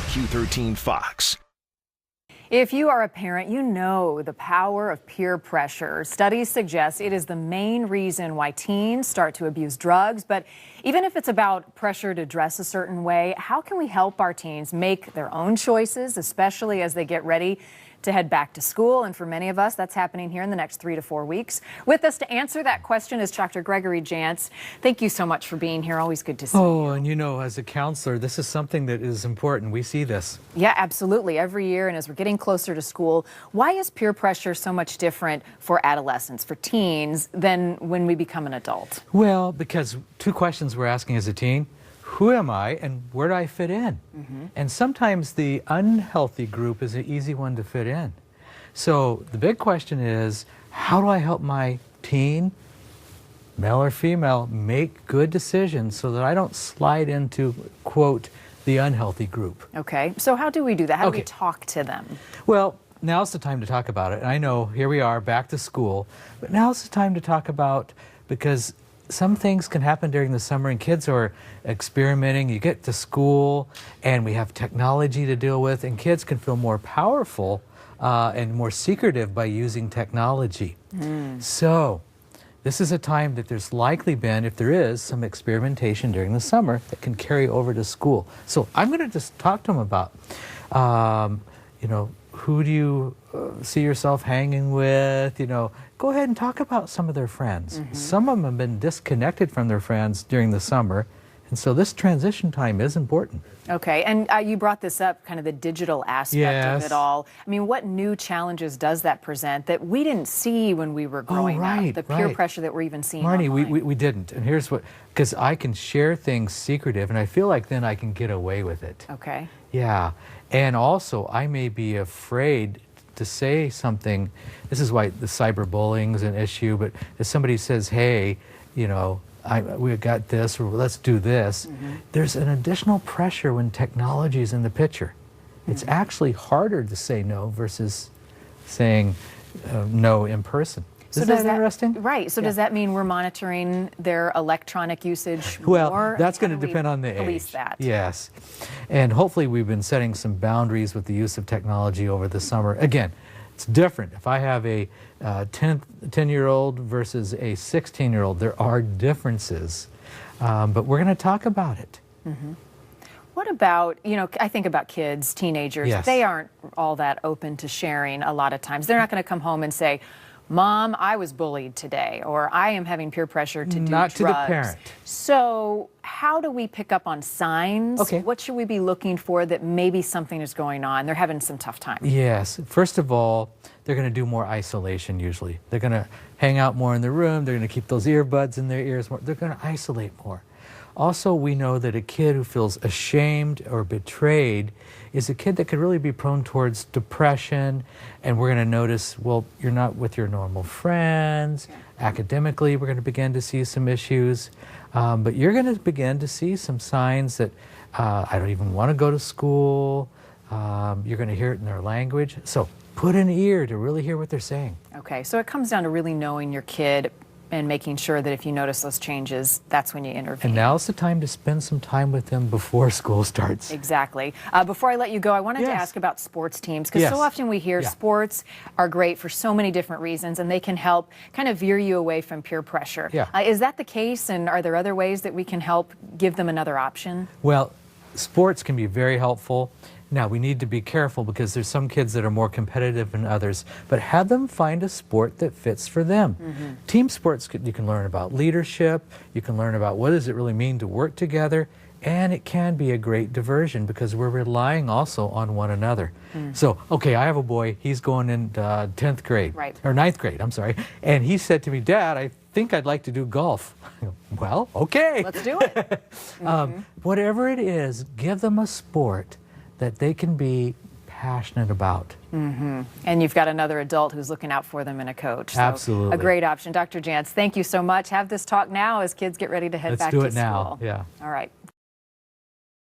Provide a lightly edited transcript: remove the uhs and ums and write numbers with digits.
on Q13 Fox. If you are a parent, you know the power of peer pressure. Studies suggest it is the main reason why teens start to abuse drugs. But even if it's about pressure to dress a certain way, how can we help our teens make their own choices, especially as they get ready to head back to school? And for many of us, that's happening here in the next 3 to 4 weeks. With us to answer that question is Dr. Gregory Jantz. Thank you so much for being here. Always good to see you. Oh, and you know, as a counselor, this is something that is important. We see this. Yeah, absolutely. Every year, and as we're getting closer to school, why is peer pressure so much different for adolescents, for teens, than when we become an adult? Well, because two questions we're asking as a teen. Who am I and where do I fit in? And sometimes the unhealthy group is an easy one to fit in. So the big question is, how do I help my teen, male or female, make good decisions so that I don't slide into, quote, the unhealthy group? Okay, so how do we do that? How do we talk to them? Well, now's the time to talk about it. And I know, here we are, back to school, but now's the time to talk about, because some things can happen during the summer and kids are experimenting. You get to school and we have technology to deal with, and kids can feel more powerful and more secretive by using technology. So this is a time that there's likely been, if there is, some experimentation during the summer that can carry over to school. So I'm going to just talk to them about, you know, who do you see yourself hanging with? You know, go ahead and talk about some of their friends. Some of them have been disconnected from their friends during the summer, and so this transition time is important. Okay, and you brought this up, kind of the digital aspect of it all. I mean, what new challenges does that present that we didn't see when we were growing up? The peer pressure that we're even seeing Marnie, online. we didn't, and here's what, because I can share things secretive, and I feel like then I can get away with it. Okay. Yeah, and also I may be afraid to say something. This is why the cyberbullying is an issue, but if somebody says, hey, you know, we got this, or let's do this, there's an additional pressure when technology is in the picture. It's actually harder to say no versus saying no in person. So Isn't that interesting? Right. So does that mean we're monitoring their electronic usage more? Well, that's going to depend on the police age. That? Yes. And hopefully we've been setting some boundaries with the use of technology over the summer. Again, it's different. If I have a 10-year-old versus a 16-year-old, there are differences. But we're going to talk about it. What about, you know, I think about kids, teenagers. Yes. They aren't all that open to sharing a lot of times. They're not going to come home and say, Mom, I was bullied today, or I am having peer pressure to do drugs. Not to the parent. So how do we pick up on signs? Okay. What should we be looking for that maybe something is going on? They're having some tough time. Yes. First of all, they're going to do more isolation usually. They're going to hang out more in the room. They're going to keep those earbuds in their ears more. They're going to isolate more. Also, we know that a kid who feels ashamed or betrayed is a kid that could really be prone towards depression, and we're going to notice, well, you're not with your normal friends. Academically, we're going to begin to see some issues, but you're going to begin to see some signs that I don't even want to go to school. You're going to hear it in their language. So put an ear to really hear what they're saying. Okay, so it comes down to really knowing your kid and making sure that if you notice those changes, that's when you intervene. And now's the time to spend some time with them before school starts. Exactly. Before I let you go, I wanted to ask about sports teams, because so often we hear sports are great for so many different reasons, and they can help kind of veer you away from peer pressure. Is that the case, and are there other ways that we can help give them another option? Well, sports can be very helpful. Now, we need to be careful because there's some kids that are more competitive than others, but have them find a sport that fits for them. Team sports, you can learn about leadership, you can learn about what does it really mean to work together, and it can be a great diversion because we're relying also on one another. So, okay, I have a boy, he's going in 10th grade, or 9th grade, I'm sorry, and he said to me, Dad, I think I'd like to do golf. Well, okay. Let's do it. Whatever it is, give them a sport that they can be passionate about. And you've got another adult who's looking out for them and a coach. So absolutely. A great option. Dr. Jantz, thank you so much. Have this talk now as kids get ready to head back to school. Let's do it now. Yeah. All right.